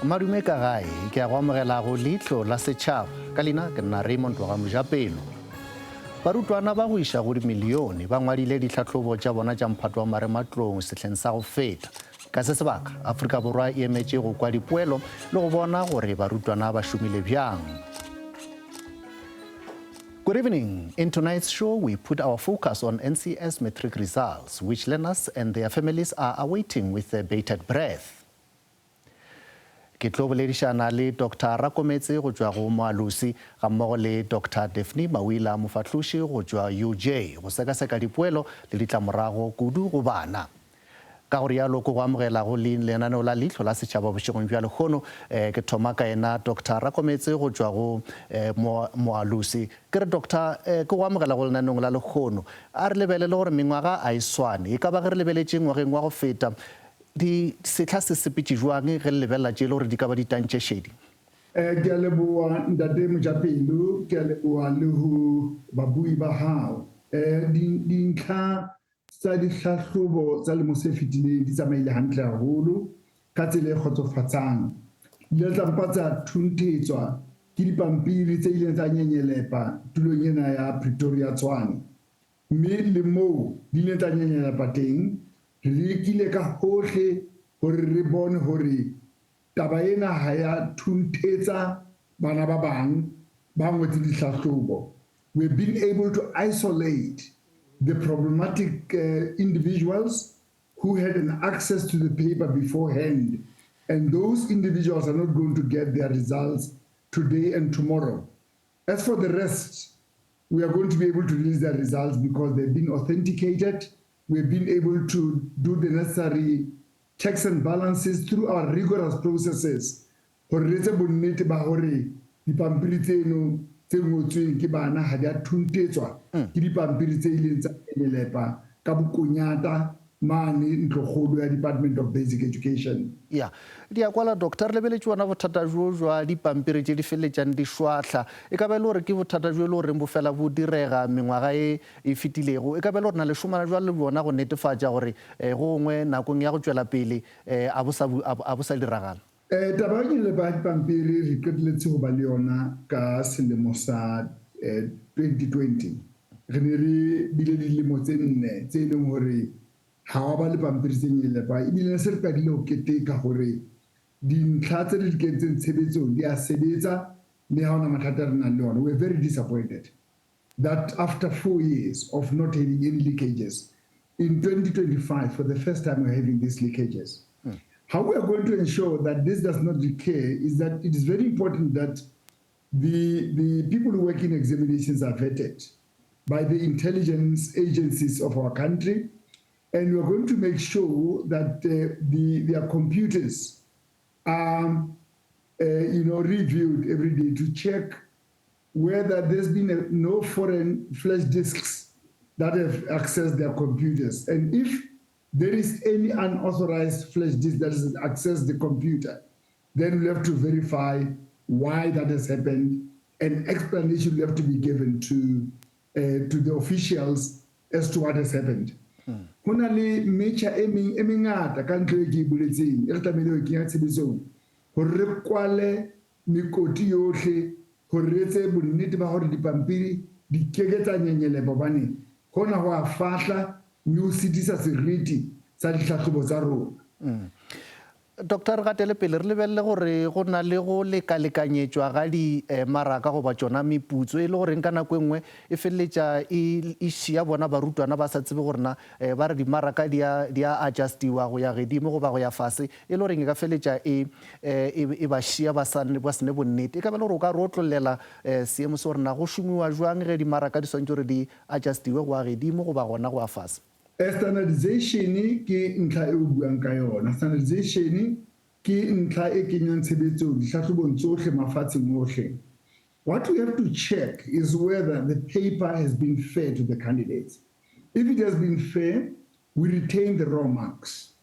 Madume ka gae ke a go amogela go leitlo la setšhaba ka leina ke nna Raymond wa Mojapelo. Barutwana ba go iša go dimilione ba ngwadile ditlhatlhobo tša bona tša mphato wa marematlong sehleng sa go feta. Ka se sebaka Afrika Borwa e emetše go kwa dipoelo le go bona gore barutwana ba šomile bjang. Good evening. In tonight's show, we put our focus on NCS matric results, which learners and their families are awaiting with bated breath. Ke tlo boledišana le Dr. Rakometse go tšwa go Moalusi ga mmogo le Dr. Daphne Mawila Mofatloši go tšwa UJ go sekaseka dipoelo le ditlamorago kudu go bana. Ka gore yalo ko go amogela go lenaneo la leihlo la setšhaba bošegong bja lekgono ke thoma ka ena Dr. Rakometse go tšwa go Moalusi. Ke re Doctor ke go amogela go lenaneong la lekgono a re lebelele gore mengwaga a e swane e ka ba ge re lebeletše ngwageng wa go feta di setla se sepetše jwang ge le lebelela tše le gore di ka ba ditantše šedi. Ke a leboa ntate Mojapelo, ke a leboa le ho babui ba hao. Dintlha tsa dihlahlobo tsa lemo se fetileng di tsamaile hantle haholo ka tsela e kgotsofatsang. Di tla mpatsa thuntetswa ke dipampiri tse ileng tsa nyenyelepa tulong ena ya Pretoria Tshwane. Mme le moo di ileng tsa nyenyelepa teng re kile ka hohle hore re bone hore taba ena ha ya thuntetsa bana ba bang ba ngwetse dihlahlobo. We've been able to isolate the problematic individuals who had an access to the paper beforehand, and those individuals are not going to get their results today and tomorrow. As for the rest, we are going to be able to release their results because they've been authenticated. We've been able to do the necessary checks and balances through our rigorous processes. Hore re tse bonnete ba hore dipampiri tseno tse ngotsweng ke bana ha di a thuntetswa ke dipampiri tse ileng tsa lepa ka bokonyata mane ntlokgolo ya Department of Basic Education. Ya di a kwala Doctor lebeletše bona bothata jo jwa dipampiri tše di feletšang di šwahla e ka be le gore ke bothata jo le gore bo fela bo direga mengwaga e fetilego e ka be le gore na le šomana jwa le bona go netefatša gore go gongwe nakong ya go tšwela pele a bo sa diragala. Taba e le ba dipampiri re qeteletse go ba le yona ka selemo sa 2020 re ne re bile dilemo tse nne tse leng hore ha wa ba le pampiri tse nyelepa ebile se re qadile go keteka gore dintlha tse di kentseng tshebetsong di a sebetsa le ha ona mathata re nang le ona. We're very disappointed that after 4 years of not having any leakages, in 2025 for the first time we're having these leakages. How we are going to ensure that this does not recur is that it is very important that the people who work in examinations are vetted by the intelligence agencies of our country, and we are going to make sure that their computers are reviewed every day to check whether there's been no foreign flash disks that have accessed their computers, and if there is any unauthorized flash disk that has accessed the computer, then we have to verify why that has happened, and explanation will have to be given to the officials as to what has happened. Hona le metjha e mengata ka ntlo e ke buletseng e re tlamehile ho kenya tshebetsong hore re kwale mekoti yohle hore re etse bonnete ba hore dipampiri di keke tsa nyenyelepa hobane hona ho a fahla mme o sitisa seriti sa ditlhahlobo tsa rona. Dr. Gatele pele re lebelele gore go na le go lekalekanyetswa ga di maraka go ba tsona meputso e le gore ka nako engwe e feleletša e šia bona barutwana ba sa tsebe gore na ba re dimaraka di a adjustiwa go ya gedimo go ba go ya fase e le gore e ka feleletša e ba šia ba sene bonnete e ka be le gore o ka re otlolela seemo se gore na go šomiwa jwang ge dimaraka di swantse gore di adjustiwe go ya gedimo go ba gona go ya fase. Standardization ke ntlha e o buang ka yona. Standardization ke ntlha e kenyang tshebetsong dihlahlobong tsohle mafatsheng ohle. What we have to check is whether the paper has been fair to the candidates. If it has been fair, we retain the raw marks.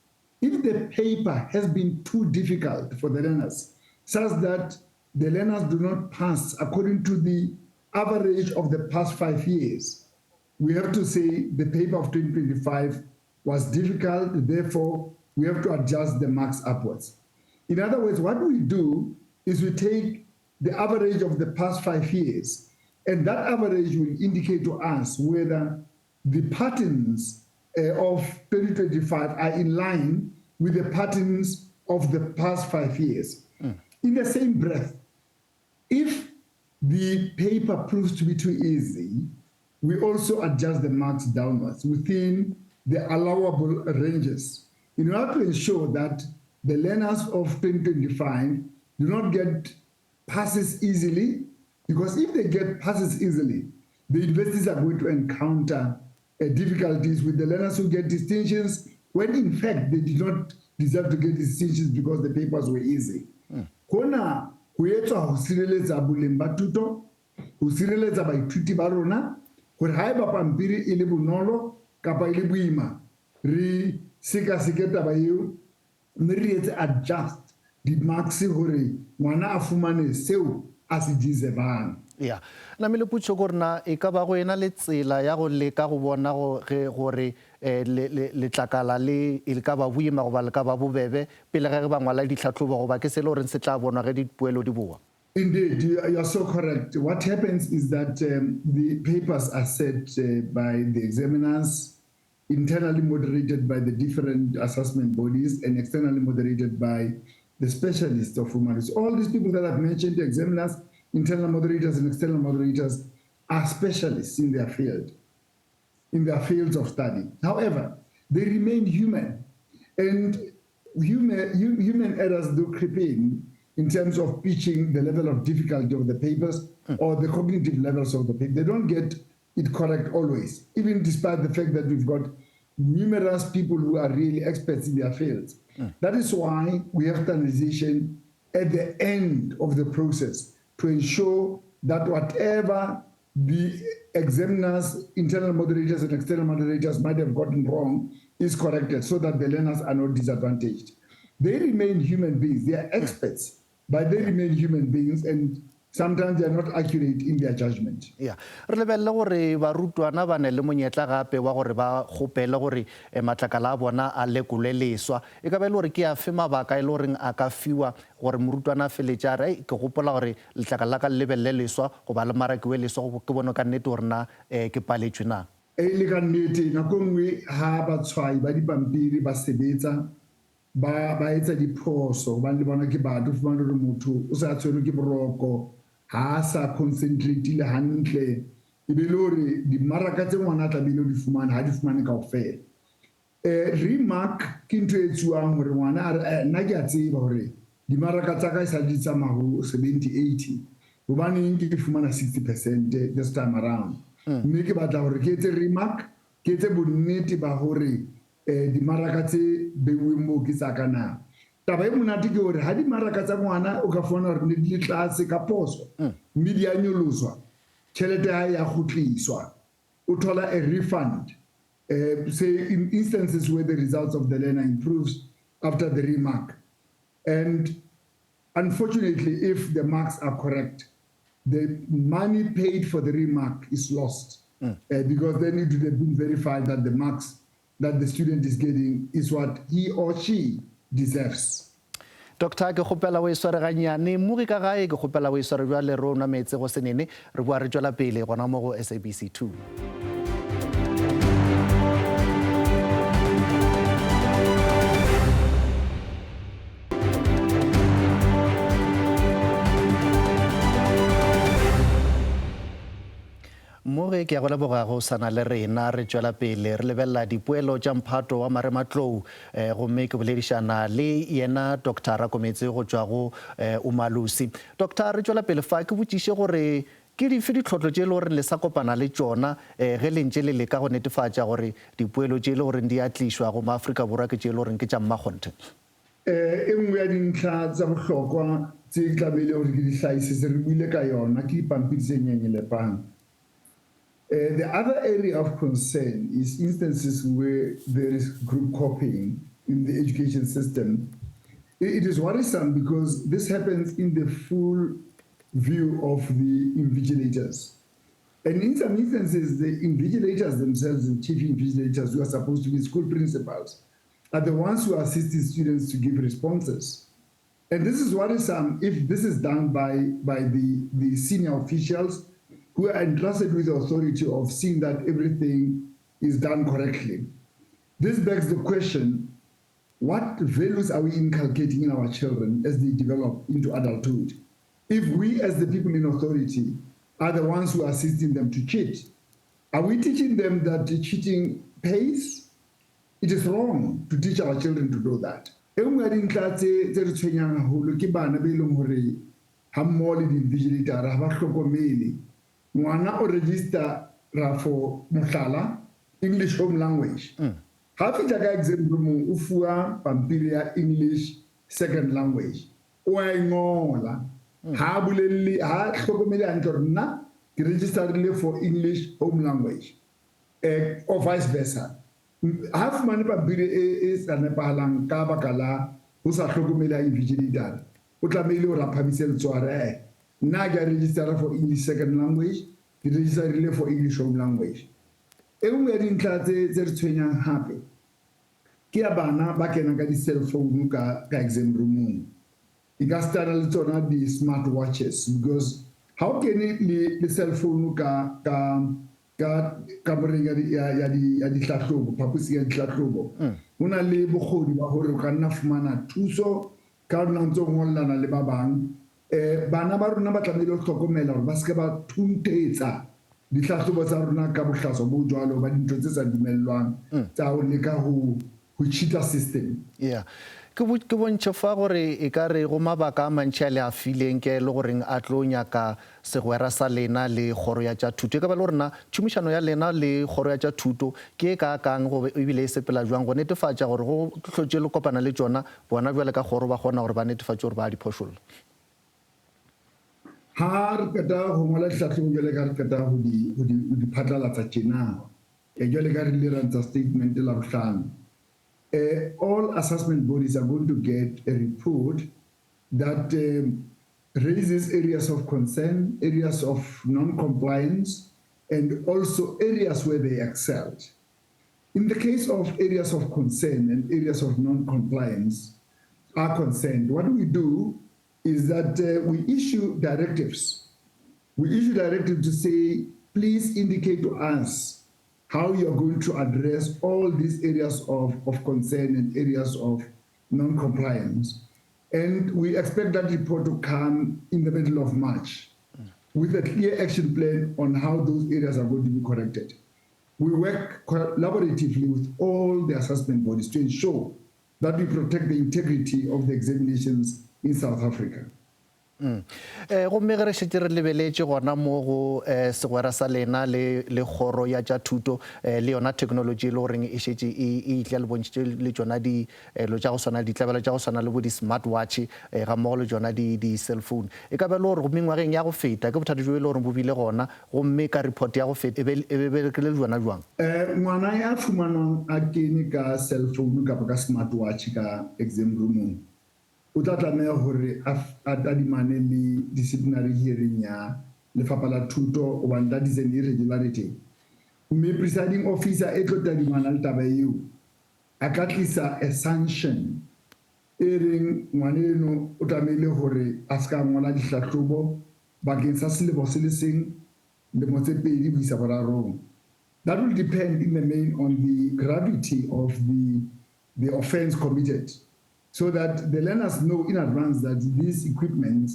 If the paper has been too difficult for the learners, such that the learners do not pass according to the average of the past 5 years, we have to say the paper of 2025 was difficult, therefore we have to adjust the marks upwards. In other words, what we do is we take the average of the past 5 years, and that average will indicate to us whether the patterns of 2025 are in line with the patterns of the past 5 years. In the same breath, if the paper proves to be too easy, we also adjust the marks downwards within the allowable ranges in order to ensure that the learners of 2025 do not get passes easily, because if they get passes easily, the universities are going to encounter difficulties with the learners who get distinctions when in fact they did not deserve to get distinctions because the papers were easy. Hona ho etswa ho sireletsa boleng ba thuto, ho sireletsa baithuti ba rona hore haeba pampiri e le bonolo kapa e le boima, re seka-seke taba eo mme re etse adjust di marks hore ngwana a fumane seo a se deservang. Yeah. Na me le putso gore na e ka ba go ena le tsela ya go leka go bona gore letlakala le e ka ba boima go ba le ka ba bobebe pele ge ba ngwala ditlhatlhobo go ba ke se le gore se tla bonwa ge dipoelo di boa. Indeed, you are so correct. What happens is that the papers are set by the examiners, internally moderated by the different assessment bodies, and externally moderated by the specialists of humanities. All these people that I've mentioned, the examiners, internal moderators, and external moderators, are specialists in their field, in their fields of study. However, they remain human, and human errors do creep in terms of pitching the level of difficulty of the papers or the cognitive levels of the paper. They don't get it correct always, even despite the fact that we've got numerous people who are really experts in their fields. That is why we have standardization at the end of the process to ensure that whatever the examiners, internal moderators and external moderators might have gotten wrong is corrected so that the learners are not disadvantaged. They remain human beings. They are experts, but they remain human beings, and sometimes they are not accurate in their judgment. Yeah. Re lebelle gore barutwana ba ne le monyetla gape wa gore ba gopele gore matlakala a bona a lekolwe leswa e ka ba le gore ke a fe mabaka e le gore a ka fiwa gore morutwana a feletša re ke gopola gore letlakala la ka le lebelle leswa go ba le marakiwe leswa ke bone ka nnete gore na ke paletšwe na. Le ka nnete nako nngwe ha batshwai ba dipampiri ba sebetsa ba etsa diphoso ba le bona ke batho fumana gore motho o sa tshwerwe ke boroko ha sa concentrate le hantle e be le gore dimaraka tse ngwana tla bile di fumana ha di fumane kaofela. Remark ke ntho e tsuang gore ngwana a re nna ke a tseba gore dimaraka tsa ka e sa di tsamago 70-80 gobaneng ke fumana 60% this time around. Mme ke batla gore ke etse remark ke etse bonnete ba gore dimaraka tse beuweng mo ke tsa ka na. Taba e monate ke gore ha dimaraka tsa ngwana o ka fona gore ne di le tlase ka poso mme di a nyoloswa tšhelete ya ya gotliswa o thola a refund say in instances where the results of the learner improves after the remark. And unfortunately, if the marks are correct, the money paid for the remark is lost because then it would have been verified that the marks that the student is getting is what he or she deserves. Dr. ke gopela o e sware ganyane mo re ka gae ke gopela o e sware jwa le rona metse go senene re bua re tswela pele gona mo go SABC2. More ke ya gola bogago sana le rena re tswela pele re lebella dipoelo tša mphato wa marematlou gomme ke boledišana le yena Dr. Rakometse go tšwa go Umalusi. Dr. re tswela pele fa ke botšiše gore ke dife ditlhotlo tše e le gore le sa kopana le tšona ge le ntše le leka go netefatša gore dipoelo tše e le gore di a tlišwa go maAforika Borwa ke tše e le gore ke tša mmakgonthe. E nngwe ya dintlha tsa bohlokwa tse tlamehile gore ke di hlahisetse re buile ka yona ke dipampiri tse nyenyelepang. The other area of concern is instances where there is group copying in the education system. It is worrisome because this happens in the full view of the invigilators. And in some instances, the invigilators themselves, the chief invigilators who are supposed to be school principals, are the ones who assist the students to give responses. And this is worrisome if this is done by the senior officials who are entrusted with the authority of seeing that everything is done correctly. This begs the question, what values are we inculcating in our children as they develop into adulthood? If we as the people in authority are the ones who are assisting them to cheat, are we teaching them that cheating pays? It is wrong to teach our children to do that. E nngwe ya dintlha tse re tshwenyang haholo ke bana be leng hore ha mmoho le di-invigilator ha ba hlokomele. Ngwana o register for mohlala English home language. Ha fihla ka exam room o fuwa pampiri ya English second language. O a ngola. Ha bolelle ha hlokomele hantle hore nna ke registerile for English home language. Or vice versa. Ha fumane pampiri e sa nepahalang ka baka la ho sa hlokomele ya invigilator. O tlamehile ho raphamise letsoare. Nna ke register for English second language, ke registerile for English home language. E nngwe ya dintlha tse re tshwenyang hape ke ya bana ba kenang ka di-cell phone ka exam roomong. E ka stara le tsona di-smart watches, because ha o kene le cell phone ka kamoreng ya dihlahlobo, phaposi ya dihlahlobo, ho na le bokgoni ba hore o ka nna fumana thuso ka o ntse o ngollana le ba bang. Bana ba rona ba tlamehile ho hlokomela hore ba se ke ba thuntetsa dihlahlobo tsa rona ka bohlaswa bo jwalo ba dintho tse sa dumellwang tsa ho leka ho cheater system. Yeah. Ke bontšhe fa gore e ka re go mabaka a mantši a le a fileng ke le goreng a tlo nyaka segwera sa lena le kgoro ya tša thuto. E ka ba le gorena tšhomišano ya lena le kgoro ya tša thuto ke e ka kang ebile e sepela jwang go netefatša gore go tlhotše le kopana le tšona bona bjale ka kgoro ba kgona gore ba netefatše gore ba a diphošolla. Ha re keta go ngola dihlahlobo jwale ka re keta go di phatlalatsa tjena, jwale ka re ile ra ntsha statement la bohlano. All assessment bodies are going to get a report that raises areas of concern, areas of non-compliance, and also areas where they excelled. In the case of areas of concern and areas of non-compliance are concerned, what we do is that we issue directives. We issue directives to say, please indicate to us how you are going to address all these areas of concern and areas of non-compliance. And we expect that report to come in the middle of March with a clear action plan on how those areas are going to be corrected. We work collaboratively with all the assessment bodies to ensure that we protect the integrity of the examinations in South Africa. Gomme ge re šetse re lebeletše gona mo go segwera sa lena le kgoro ya tša thuto le yona technology e le goreng e šetše e itla le bontšitše le tšona dilo tša go swana ditlabelo tša go swana le bo di-smart watch ga mmogo le tšona di-cell phone. E ka ba le gore go mengwageng ya go feta ke bothata jo e le gore bo bile gona gomme ka report ya go feta e berekele le jona jwang? Ngwana ya fumanang a kene ka cell phone kapa ka smart watch ka exam roomong o tla tlameha hore a tadimane le disciplinary hearing ya lefapha la thuto hobane that is an irregularity. Mme presiding officer e tlo tadimana le taba eo a ka tlisa a sanction e reng ngwane eno o tlamehile hore a ska ngola dihlahlobo bakeng sa selemo se le seng lemo tse pedi ho isa borarong. That will depend in the main on the gravity of the offence committed, so that the learners know in advance that these equipment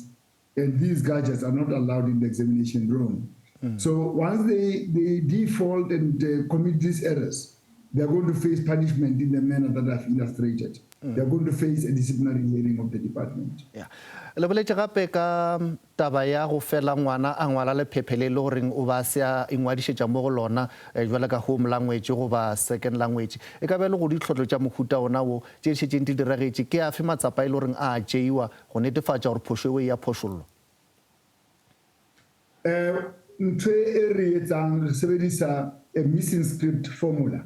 and these gadgets are not allowed in the examination room. So once they default and commit these errors, they are going to face punishment in the manner that I've illustrated. They are going to face a disciplinary hearing of the department. Yeah. Le boletše gape ka taba ya go fela ngwana a ngwala lephephe le goreng o ba se a ingwadišetša mo go lona jwale ka home language goba second language. E ka be le go ditlhotlo tša mohuta ona wo tše di šetšeng di diragetše ke a fe matsapa e le goreng a tšeiwa go netefatša gore phošo eo ya phošollo? Ntho e re etsang re sebedisa a missing script formula.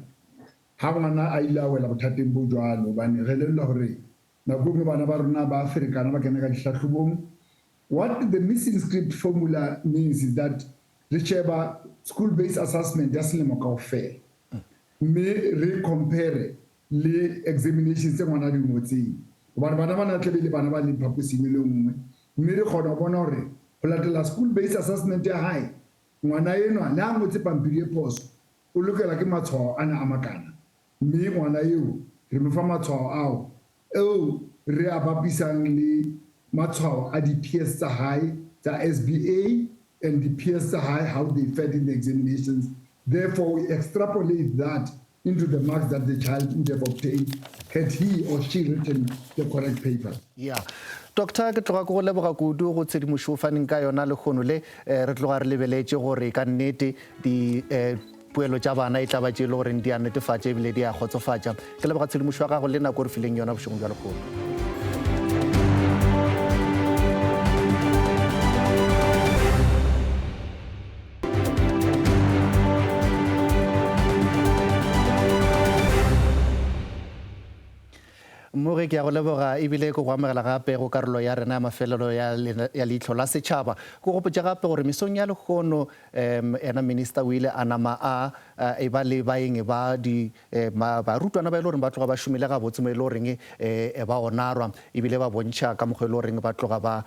Ha ngwana a ile a wela bothateng bo jwalo hobane re lelwa hore nako nngwe bana ba rona ba Afrikana ba kena ka dihlahlobong. What the missing script formula means is that re sheba school-based assessment ya selemo kaofela, mme re compare le examinations tse ngwana di ngotseng Hobane bana ba na tlabe le bana ba le phaposing le nngwe mme re kgona ho bona hore ho latela school based assessment ya hae ngwana enwa le a ngotse pampiri e phoso o lokela ke matshwao ana a makana mme ngwana eo re mo fa matshwao ao eo re a bapisang le matshwao a di-peers tsa hae tsa SBA and the peers tsa hae how they fared in the examinations. Therefore, we extrapolate that into the marks that the child would have obtained had he or she written the correct paper. Yeah. Doctor, ke tloga go leboga kudu go tshedimošo faneng ka yona le kgono le re tloga re lebeletse gore ka nnete di puelo tša bana e tla ba tše le gore di a netefatša ebile di a kgotsofatša. Ke leboga tshedimošo ya gago le nako re fileng yona bošegong bja lekgono. More ke ya go leboga ebile go amogela gape go karolo ya rena ya mafelelo ya leitlho la setšhaba go gopotša gape gore mesong ya lekgono ena minister o ile a nama a e ba le baeng ba barutwana ba e le goreng ba tloga ba šomile gabotse mo e le goreng ba gonarwa ebile ba bontšha ka mokgwa e le goreng ba tloga ba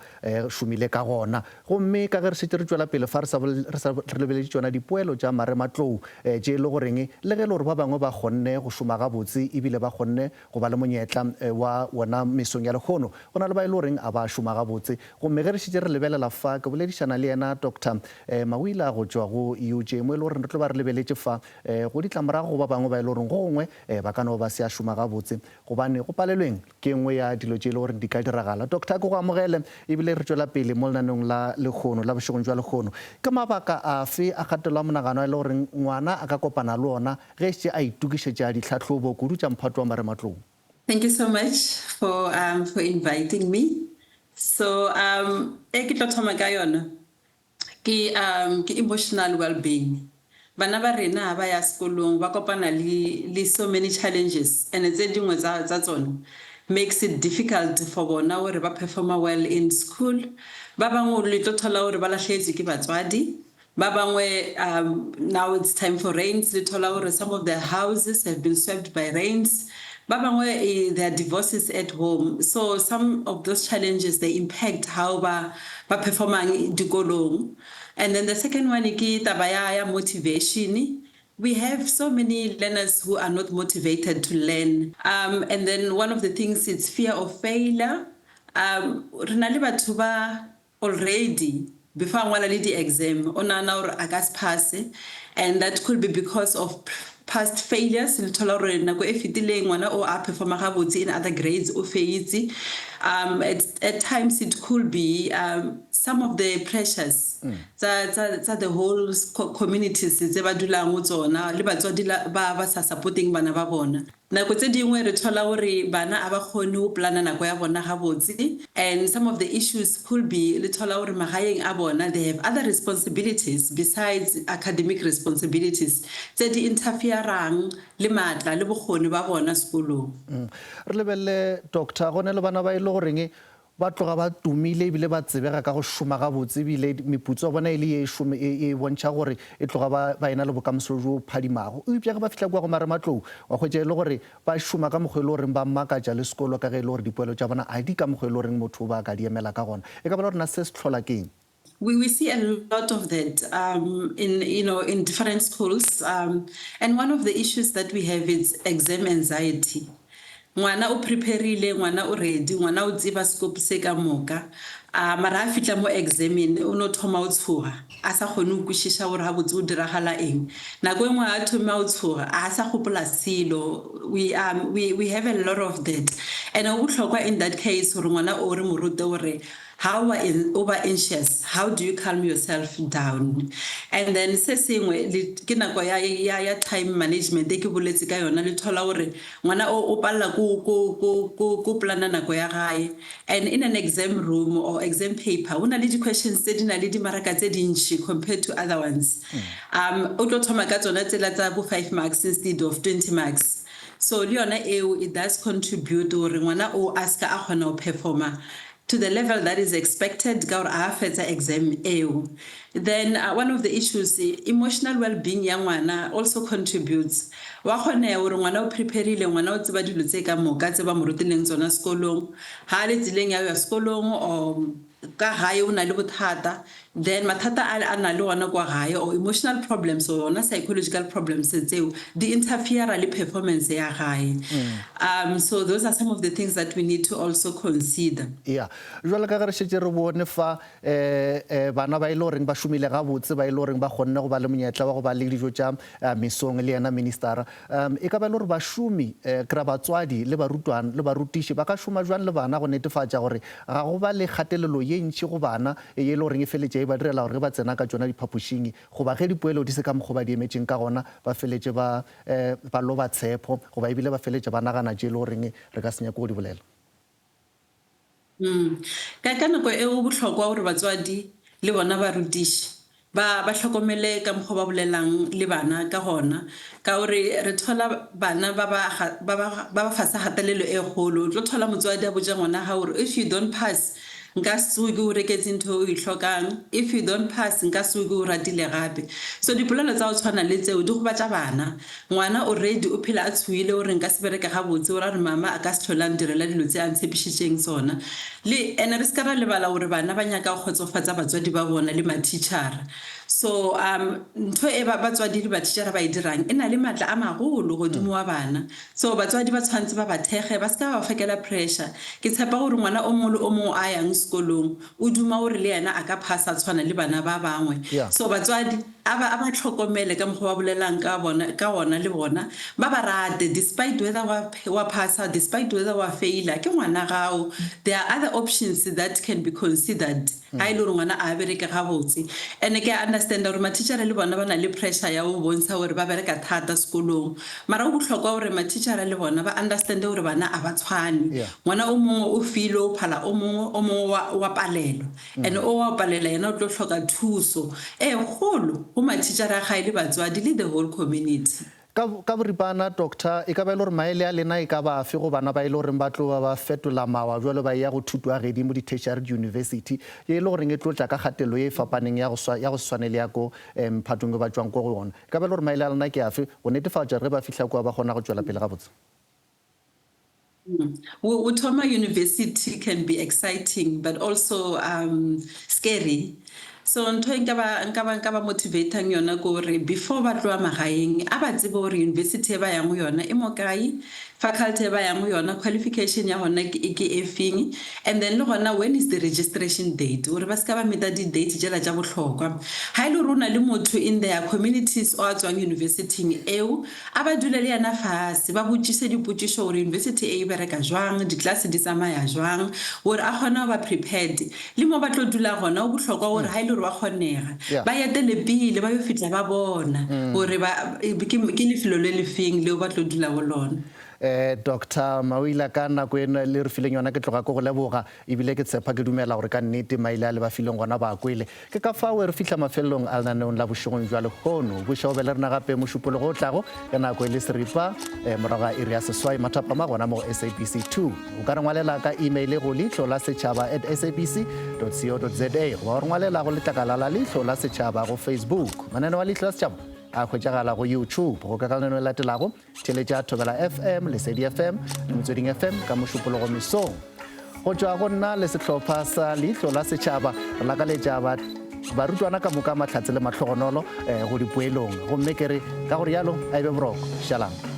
šomile ka gona gomme ka ge re šetse re tšwela pele fa re lebeleditše tsona dipoelo tša marematlou tše e le goreng le ge le gore ba bangwe ba kgonne go šoma gabotse ebile ba kgonne go ba le monyetla wa wona mesong ya lekgono go na le ba e le goreng a ba šoma gabotse gomme ge re šetse re lebelela fa ke boledišana le yena Dr. Mawila go tšwa go UJ mo e le goreng re tlo ba re lebeletše fa go ditlamorago go ba bangwe ba e le goreng go gongwe ba ka no ba se a šoma gabotse gobane go palelweng ke nngwe ya dilo tše e le goreng di ka diragala. Doctor, ke go amogele ebile re tšwela pele mo lenaneong la lekgono la bošegong jwa lekgono ke mabaka afe a kgatelo a monagano a e le goreng ngwana a ka kopana le ona ge se a itukišetša ditlhatlhobo kudu tša mphato wa marematlou? Thank you so much for inviting me. So ke tlo thoma ka yona ke emotional well-being. Bana ba rena ba ya sekolong ba kopana le so many challenges and tse dingwe tsa tsona makes it difficult for bona hore ba perform well in school. Ba bangwe le tlo thola hore ba lahlehetswe ke batswadi. Ba bangwe now it's time for rains. Le thola hore some of their houses have been swept by rains. Babangwe, there are divorces at home. So some of those challenges, they impact how ba performing dikolong. And then the second one is tabaya motivation. We have so many learners who are not motivated to learn. And then one of the things is fear of failure. Renali batuba already before the exam, onana or agas pass, and that could be because of past failures. In other grades at times it could be some of the pressures that the whole communities supporting bana ba bona. Nako tse dingwe re thola hore bana a ba kgone ho plana nako ya bona gabotse, and some of the issues could be le thola hore magaeng a bona they have other responsibilities besides academic responsibilities tse di interferang le matla le bokgoni ba bona sekolong. Re lebelle Doctor go ne le bana ba ile goreng ba tloga ba tumile ebile ba tsebega ka go šoma gabotse ebile meputso bona e le e bontšha gore e tloga ba ena le bokamoso jo phadimago o ipša ge ba fitlha kwa go marematlou wa kgwetša e le gore ba šoma ka mokgwa e le goreng ba mmakatša le sekolo ka ge e le gore dipoelo tša bona a di ka mokgwa e le goreng motho ba ka di emela ka gona e ka bala gore na se se tlhola keng? We see a lot of that in different schools, and one of the issues that we have is exam anxiety. Ngwana o prepareile, ngwana o ready, ngwana o tseba scope se ka moka, mara a fitla mo examine o no thoma o tshoga a sa kgone go kwishisha gore ha botse o diragala eng. Nako engwe a thoma o tshoga a sa gopola silo. We have a lot of that, and o botlhokwa in that case gore ngwana o re morute gore how over anxious, how do you calm yourself down? And then se sengwe ke nako ya time management ke boletse ka yona le thola hore ngwana o palla go plana nako ya gae, and in an exam room or exam paper una le di questions tse di na le di maraka tse dintši compared to other ones. O tlo thoma ka tsona tsela tsa bo 5 marks instead of 20 marks. So le yona it does contribute gore ngwana o aska a kgona go performa to the level that is expected ka gore a fetsa exam eo. Then one of the issues, emotional well-being ya ngwana also contributes. Wa kgona gore ngwana o prepareile, ngwana o tseba dilo tse ka moka tse ba mo rutileng tsona sekolong, ha le tsileng ya sekolong o ka gae o na le bothata, then mathata a na le ona kwa gae or emotional problems or ona psychological problems tseo di interfere le performance ya gae. So those are some of the things that we need to also consider. Yeah, jwale ka re shetse re bone fa bana ba ile reng ba shumile ga botse ba ile reng ba kgonne go ba le monyetla wa go ba le dijo tša mesong le yena minister. E ka ba le re ba shumi kra batswadi le barutwana le barutiši ba ka shuma jwang le bana go netefatša gore ga go ba le kgatelelo ye ntši go bana e ile reng e feletše e ba direla gore ba tsena ka tsona diphapošing go ba ge dipoelo di se ka mokgwa ba di emetšeng ka gona ba feletše ba loba tshepo go ba ebile ba feletše ba nagana tše le goreng re ka senya go di bolela. Ka nako e o bohlokwa gore batswadi le bona barutiši ba hlokomele ka mokgwa ba bolelang le bana ka gona ka gore re thola bana ba ba fasa gatelelo e kgolo tlo thola motswadi a botsa ngwana ga gore if you don't pass nka se o go reketse ntho o itlhokang, if you don't pass nka se o go ratile gape. So dipolelo tsa o tshwana le tseo di go batla bana ngwana already o phela a tshuile o re nka se bereka ga botse o ra re mama a ka se tholang direla dilo tse a ntshepišitšeng tsona le ene re se ka ra lebala gore bana ba nyaka go kgotsofatsa batswadi ba bona le ma-teachera. So ntho e batswadi le ba-teachera ba e dirang e na le matla a magolo godimo wa bana, so batswadi ba tshwantse ba ba thege ba se ka ba fakela pressure. Ke tshepa gore ngwana o mongwe le o mongwe a yang sekolong o duma gore le yena a ka phasa tshwana le bana ba bangwe. So batswadi a ba tlhokomele ka mokgwa ba bolelang ka ona le bona ba ba rate despite whether wa phasa, despite whether wa faila ke ngwana gao. There are other options that can be considered ha ile gore ngwana a bereka ga botse. And ke understand gore ma-teachera le bona ba na le pressure ya go bontsha gore ba bereka thata sekolong, mara go bohlokwa gore ma-teachera le bona ba understand gore bana a ba tshwane. Ngwana o mongwe o file o phala o mongwe wa palelo and o wa palela yena o tlo hloka thuso e kgolo go ma-teachera ga ile batswadi le the whole community. Ka boripana doctor e ka ba ile gore maele a lena e ka ba fe go bana ba ile gore ba tlo ba fetola mawa jwalo ba ya go thutwa gedi mo di-tertiary university e ile gore e tlo tla ka kgatelo e fapaneng ya go swanele ya ko mphatong ba tswang ko go yona. E ka ba ile gore maele a lena ke afe go netefatša re ba fihla kwa ba kgona go tswela pele ga botse? Utoma University can be exciting but also scary. So ntho nka ba motivatang yona gore before ba tloa magaeng a ba tsebe gore university ba yang yona e mo kae, faculty ba yang yona, qualification ya hona ke efeng, and then le gona when is the registration date gore ba ska ba meta di date jela ja bohlokwa. Ha ile rona le motho in their communities o a tswang university eo a ba dula le yana fase ba botsise dipotšišo gore university e bereka jwang, di class di tsamaya jwang gore a gona ba prepared le mo ba tlo dula gona o bohlokwa gore ha ile re wa kgonega ba yetele pele ba yo fitla ba bona gore ke lefelo le lefeng leo ba tlo dula go lona. Dr. Mawila ka nako ena le re fileng yona ke tloga go leboga ebile ke tshepa ke dumela gore ka nnete maile a le ba fileng gona ba kwele ke ka fao re fihla mafelong a lenaneong la bošegong jwa lekgono bošego be le rena gape mošupolo go tlago ka nako e le seripa morago ga iri ya seswai mathapama gona mo SABC 2 o ka re ngwalela ka email go leihlo la setšhaba @sabc.co.za go re ngwalela go letlakala la leihlo la setšhaba go Facebook, manane wa leihlo la setšhaba a khwetšagala go YouTube go ka kaneno e latelago theletša Thobela FM, Lesedi FM le Motsweding FM ka mošupologo mesong go tšwa go nna le sehlopha sa leihlo la setšhaba re lakaletša barutwana ka moka mahlatse le mahlogonolo go dipoelong gomme ke re ka gore yalo a ebe boroko šalang.